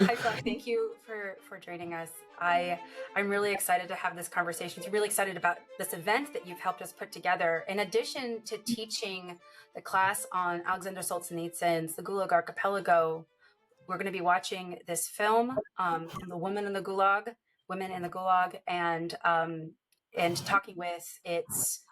Hi, Flagg. Thank you for joining us. I'm really excited to have this conversation. I'm really excited about this event that you've helped us put together. In addition to teaching the class on Alexander Solzhenitsyn's The Gulag Archipelago, we're going to be watching this film, The Women in the Gulag, Women in the Gulag, and talking with its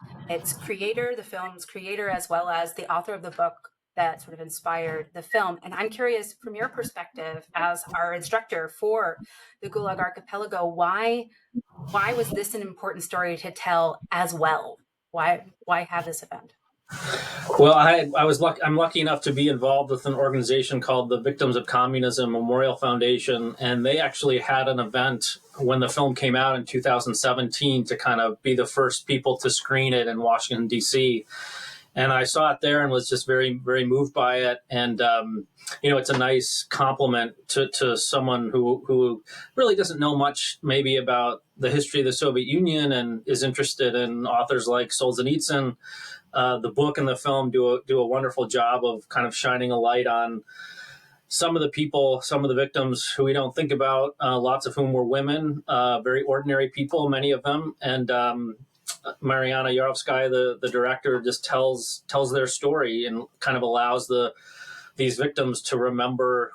creator, the film's creator, as well as the author of the book that sort of inspired the film. And I'm curious, from your perspective as our instructor for the Gulag Archipelago, why was this an important story to tell as well? Why have this event? Well, I'm lucky enough to be involved with an organization called the Victims of Communism Memorial Foundation, and they actually had an event when the film came out in 2017 to kind of be the first people to screen it in Washington, D.C. And I saw it there and was just very, very moved by it. And, it's a nice compliment to someone who really doesn't know much maybe about the history of the Soviet Union and is interested in authors like Solzhenitsyn. The book and the film do a wonderful job of kind of shining a light on some of the people, some of the victims who we don't think about, lots of whom were women, very ordinary people, many of them. And Marianna Yarovskaya, the director, just tells their story and kind of allows these victims to remember,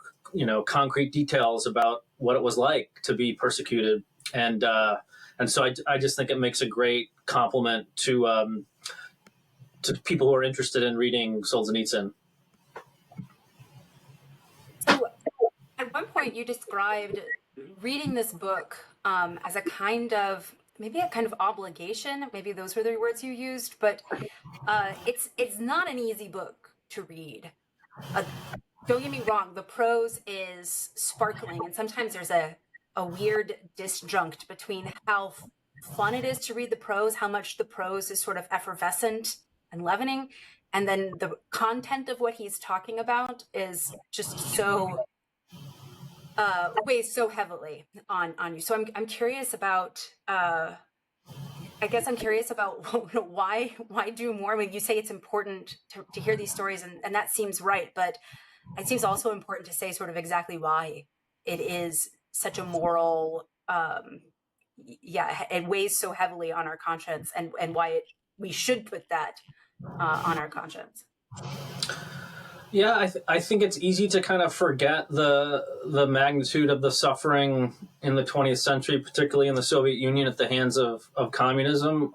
concrete details about what it was like to be persecuted. And so I just think it makes a great compliment to people who are interested in reading Solzhenitsyn. So, at one point, you described reading this book as maybe a kind of obligation. Maybe those were the words you used, but it's not an easy book to read. Don't get me wrong, the prose is sparkling, and sometimes there's a weird disjunct between how fun it is to read the prose, how much the prose is sort of effervescent and leavening, and then the content of what he's talking about is just so weighs so heavily on you. So I'm curious about. I guess I'm curious about why do more? I mean, you say it's important to hear these stories, and that seems right, but it seems also important to say sort of exactly why it is such a moral, it weighs so heavily on our conscience, and why we should put that on our conscience. Yeah, I think it's easy to kind of forget the magnitude of the suffering in the 20th century, particularly in the Soviet Union at the hands of communism.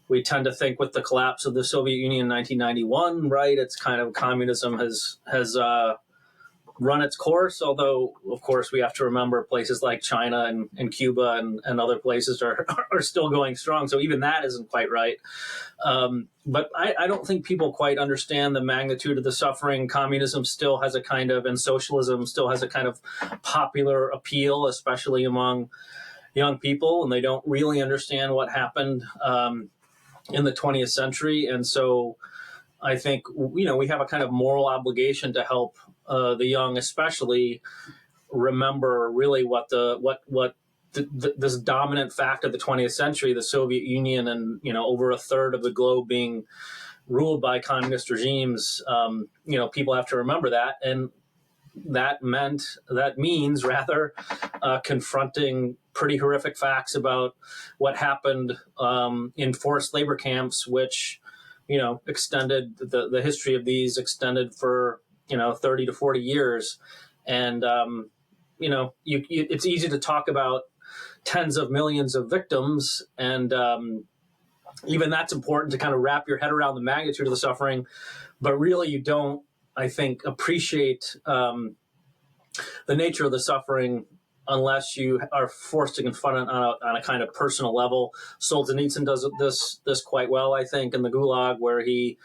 We tend to think with the collapse of the Soviet Union in 1991, right? It's kind of communism has run its course, although, of course, we have to remember places like China and Cuba and other places are still going strong. So even that isn't quite right. But I don't think people quite understand the magnitude of the suffering. Communism still has a kind of, and socialism still has a kind of popular appeal, especially among young people, and they don't really understand what happened in the 20th century. And so I think, we have a kind of moral obligation to help the young, especially, remember really what this dominant fact of the 20th century, the Soviet Union, and over a third of the globe being ruled by communist regimes. People have to remember that, and that means confronting pretty horrific facts about what happened in forced labor camps, which extended the history of these extended for 30 to 40 years. And it's easy to talk about tens of millions of victims, and even that's important to kind of wrap your head around the magnitude of the suffering, but really you don't, I think, appreciate the nature of the suffering unless you are forced to confront it on a kind of personal level. Solzhenitsyn does this quite well, I think, in the Gulag, where he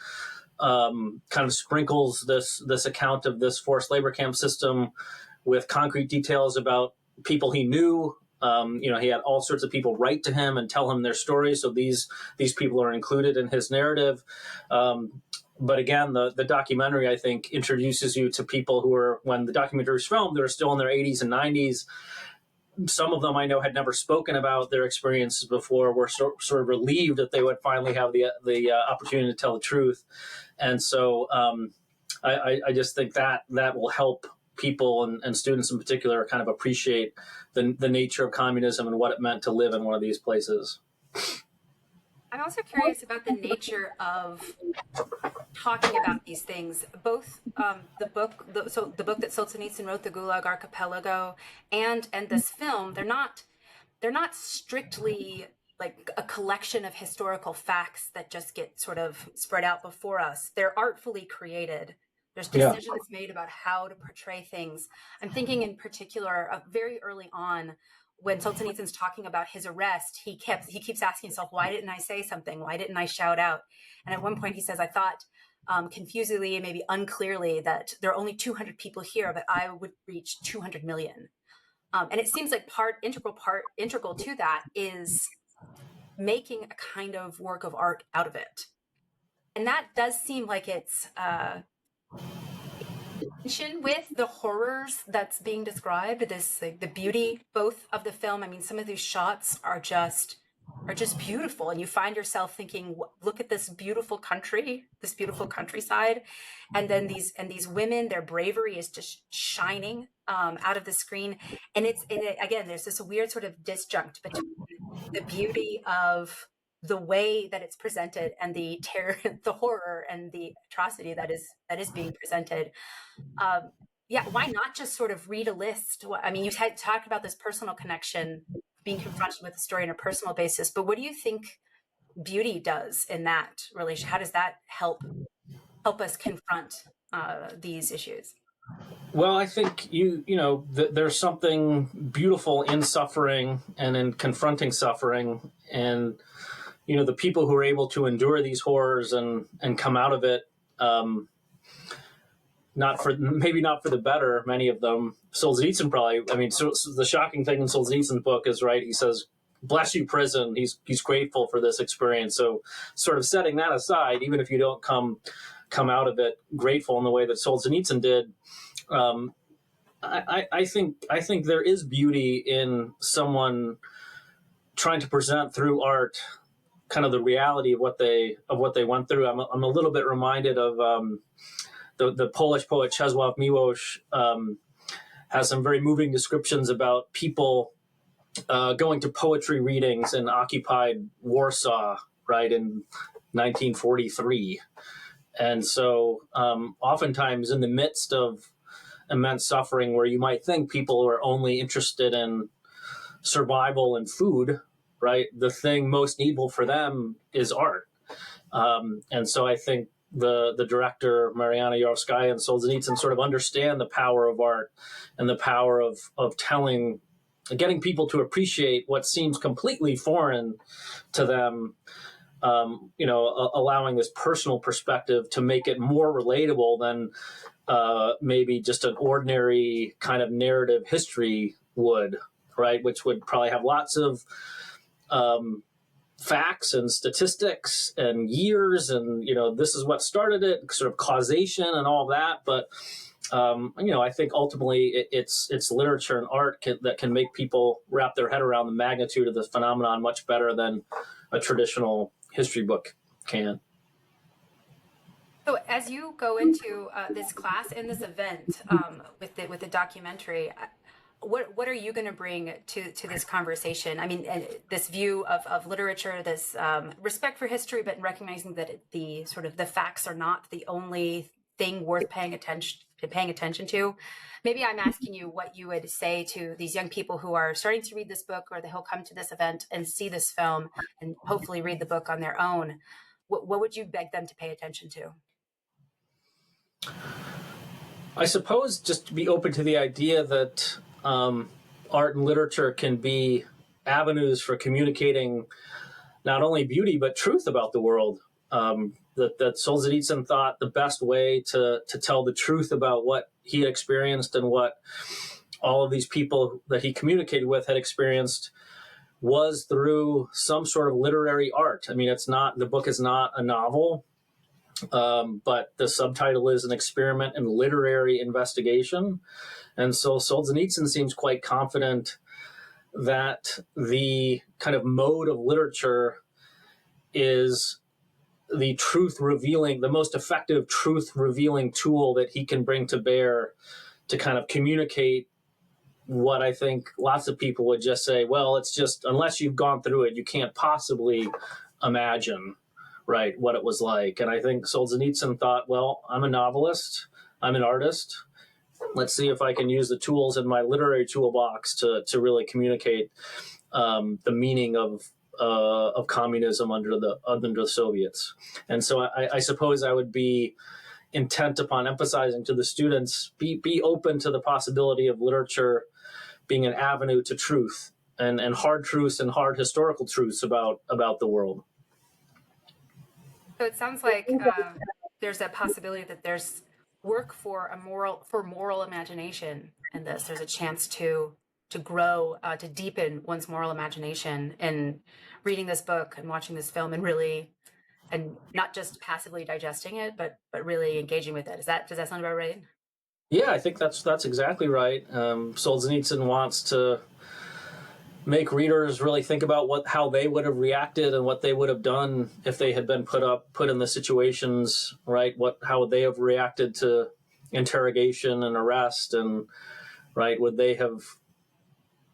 kind of sprinkles this account of this forced labor camp system with concrete details about people he knew. He had all sorts of people write to him and tell him their stories, so these people are included in his narrative. But again, the documentary, I think, introduces you to people who are, when the documentary was filmed, they were still in their 80s and 90s. Some of them I know had never spoken about their experiences before, were sort of relieved that they would finally have the opportunity to tell the truth. And so I just think that will help people and students in particular kind of appreciate the nature of communism and what it meant to live in one of these places. I'm also curious about the nature of talking about these things. Both the book, the book that Solzhenitsyn wrote, the Gulag Archipelago, and this film, they're not strictly like a collection of historical facts that just get sort of spread out before us. They're artfully created. There's decisions made about how to portray things. I'm thinking in particular, very early on, when Solzhenitsyn's talking about his arrest, he keeps asking himself, why didn't I say something? Why didn't I shout out? And at one point he says, I thought confusedly and maybe unclearly that there are only 200 people here, but I would reach 200 million. And it seems like integral to that is making a kind of work of art out of it. And that does seem like it's with the horrors that's being described, this like the beauty both of the film. I mean, some of these shots are just beautiful, and you find yourself thinking, look at this beautiful country, this beautiful countryside, and then these women, their bravery is just shining out of the screen. And again, there's this weird sort of disjunct between the beauty of the way that it's presented and the terror, the horror, and the atrocity that is being presented. Yeah, why not just sort of read a list? I mean, you had talked about this personal connection, being confronted with the story on a personal basis, but what do you think beauty does in that relation? How does that help us confront these issues? Well, I think there's something beautiful in suffering and in confronting suffering, and the people who are able to endure these horrors and come out of it, maybe not for the better. Many of them, Solzhenitsyn probably. I mean, so the shocking thing in Solzhenitsyn's book is, right, he says, "Bless you, prison." He's grateful for this experience. So, sort of setting that aside, even if you don't come out of it grateful in the way that Solzhenitsyn did. I think there is beauty in someone trying to present through art kind of the reality of what they went through. I'm a little bit reminded of the Polish poet Czesław Miłosz has some very moving descriptions about people going to poetry readings in occupied Warsaw, right, in 1943. And so oftentimes in the midst of immense suffering, where you might think people are only interested in survival and food, right, the thing most needful for them is art. And so I think the director, Marianna Yarovskaya, and Solzhenitsyn sort of understand the power of art and the power of getting people to appreciate what seems completely foreign to them, allowing this personal perspective to make it more relatable than maybe just an ordinary kind of narrative history would, right, which would probably have lots of facts and statistics and years and this is what started it, sort of causation and all that. But I think ultimately it's literature and art that can make people wrap their head around the magnitude of the phenomenon much better than a traditional history book can. So as you go into this class and this event with the documentary, what are you going to bring to this conversation? I mean, this view of literature, this respect for history, but recognizing that the facts are not the only thing worth paying attention to. Maybe I'm asking you what you would say to these young people who are starting to read this book, or they'll come to this event and see this film and hopefully read the book on their own. What would you beg them to pay attention to? I suppose just to be open to the idea that art and literature can be avenues for communicating not only beauty but truth about the world. That Solzhenitsyn thought the best way to tell the truth about what he had experienced and what all of these people that he communicated with had experienced was through some sort of literary art. I mean, the book is not a novel. But the subtitle is An Experiment in Literary Investigation. And so Solzhenitsyn seems quite confident that the kind of mode of literature is the most effective truth revealing tool that he can bring to bear to kind of communicate what I think lots of people would just say, well, it's just, unless you've gone through it, you can't possibly imagine, right, what it was like. And I think Solzhenitsyn thought, well, I'm a novelist, I'm an artist. Let's see if I can use the tools in my literary toolbox to really communicate the meaning of communism under the Soviets. And so I suppose I would be intent upon emphasizing to the students, be open to the possibility of literature being an avenue to truth and hard truths and hard historical truths about the world. So it sounds like there's a possibility that there's work for moral imagination in this. There's a chance to grow, to deepen one's moral imagination in reading this book and watching this film, and not just passively digesting it, but really engaging with it. Does that sound about right? Yeah, I think that's exactly right. Solzhenitsyn wants to make readers really think about how they would have reacted and what they would have done if they had been put in the situations, right? How would they have reacted to interrogation and arrest, and right, would they have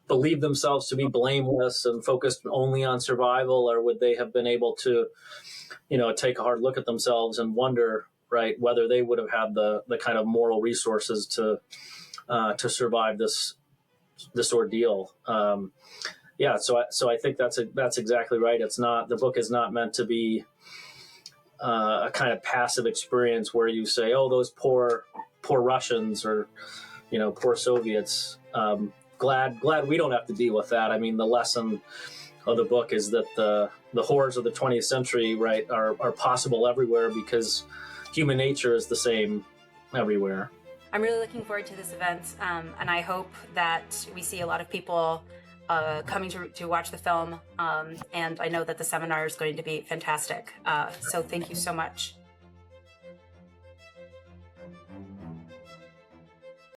believed themselves to be blameless and focused only on survival, or would they have been able to, take a hard look at themselves and wonder, right, whether they would have had the kind of moral resources to survive this ordeal. So I think that's exactly right. The book is not meant to be a kind of passive experience where you say, oh, those poor Russians, or poor Soviets. Glad we don't have to deal with that. I mean, the lesson of the book is that the horrors of the 20th century, right, are possible everywhere, because human nature is the same everywhere. I'm really looking forward to this event, and I hope that we see a lot of people coming to watch the film, and I know that the seminar is going to be fantastic. So thank you so much.